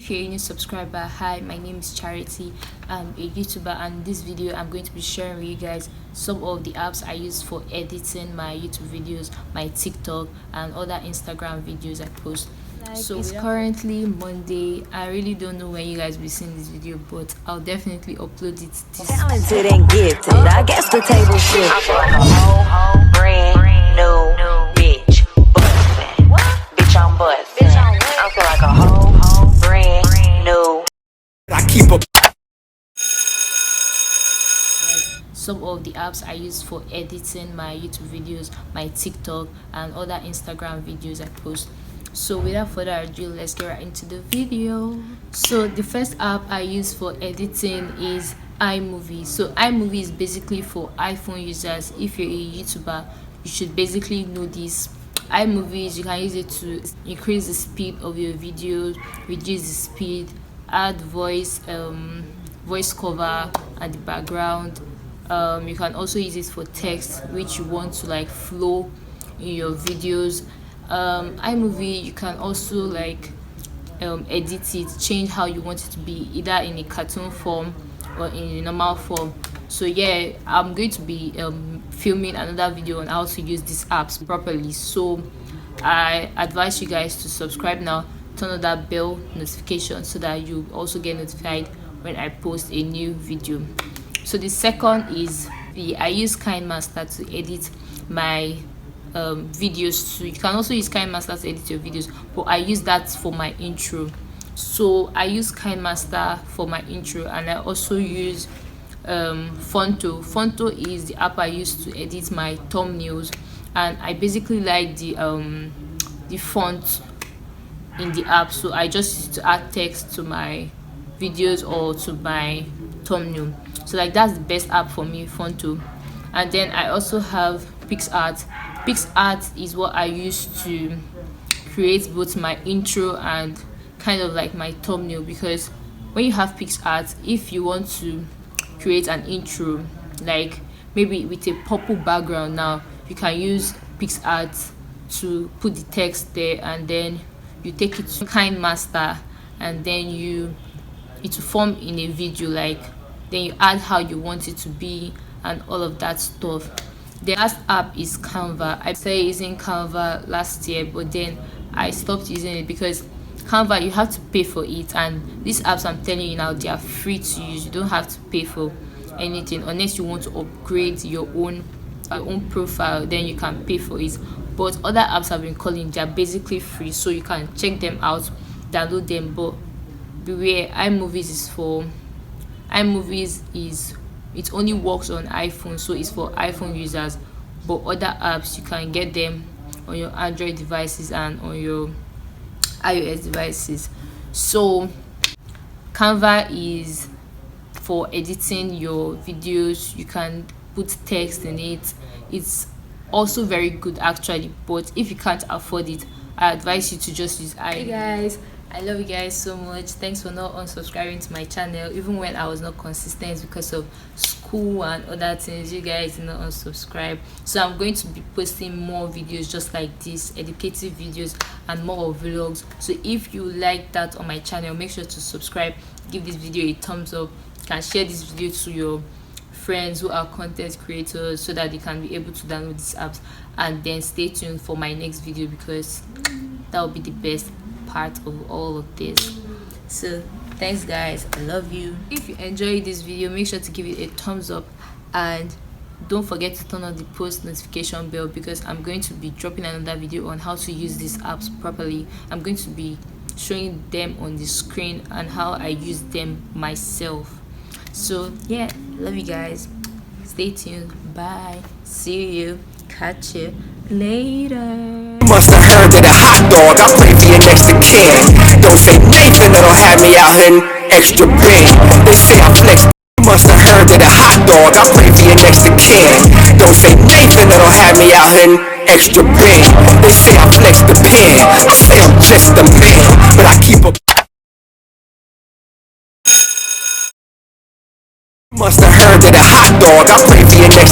If you're a new subscriber, hi, my name is Charity. I'm a YouTuber, and in this video I'm going to be sharing with you guys some of the apps I use for editing my YouTube videos, my TikTok and other Instagram videos I post. So it's currently Monday. I really don't know when you guys will be seeing this video, but I'll definitely upload it this talented and gifted. I guess the table shift. I feel like a whole brand new bitch. Bustin'. Bitch, I'm bustin'. I feel like a whole brand new. I keep up. Some of the apps I use for editing my YouTube videos, my TikTok and other Instagram videos I post. So without further ado, let's get right into the video. So the first app I use for editing is iMovie. So iMovie is basically for iPhone users. If you're a YouTuber, you should basically know this. iMovie, you can use it to increase the speed of your videos, reduce the speed, add voice cover at the background. You can also use it for text which you want to like flow in your videos. iMovie, you can also like edit it, change how you want it to be, either in a cartoon form or in a normal form. So yeah, I'm going to be filming another video on how to use these apps properly, so I advise you guys to subscribe now, turn on that bell notification so that you also get notified when I post a new video. So the second is I use KineMaster to edit my videos. So you can also use KineMaster to edit your videos, but I use that for my intro. So I use KineMaster for my intro, and I also use Fonto. Fonto is the app I use to edit my thumbnails, and I basically like the font in the app, so I just use it to add text to my videos or to my thumbnail. So like that's the best app for me, Fonto. And then I also have PicsArt. PicsArt is what I use to create both my intro and kind of like my thumbnail, because when you have PicsArt, if you want to create an intro like maybe with a purple background, now you can use PicsArt to put the text there, and then you take it to KineMaster, and then it will form in a video, like then you add how you want it to be and all of that stuff. The last app is Canva. I started using Canva last year, but then I stopped using it because Canva, you have to pay for it, and these apps I'm telling you now, they are free to use. You don't have to pay for anything unless you want to upgrade your own profile, then you can pay for it. But other apps I've been calling, they are basically free, so you can check them out, download them. But beware, it only works on iPhone, so it's for iPhone users. But other apps, you can get them on your Android devices and on your iOS devices. So Canva is for editing your videos. You can put text in it. It's also very good actually, but if you can't afford it, I advise you to just use Hey guys, I love you guys so much. Thanks for not unsubscribing to my channel even when I was not consistent because of school and other things. You guys did not unsubscribe, so I'm going to be posting more videos just like this, educative videos and more vlogs. So if you like that on my channel, make sure to subscribe, give this video a thumbs up, you can share this video to your friends who are content creators so that they can be able to download these apps, and then stay tuned for my next video because that will be the best part of all of this. So thanks guys, I love you. If you enjoyed this video, make sure to give it a thumbs up, and don't forget to turn on the post notification bell because I'm going to be dropping another video on how to use these apps properly. I'm going to be showing them on the screen and how I use them myself. So yeah, love you guys, stay tuned, bye, see you, catch you later. You must have heard that a hot dog, I pray for your next of kin. Don't say Nathan, that'll have me out here in extra big. They say I flex. You must have heard that a hot dog, I pray for your next of kin. Don't say Nathan, that'll have me out here in extra big. They say I flex the pen, I say I'm just a man, but I keep up. Must have heard that a hot dog, I pray for your next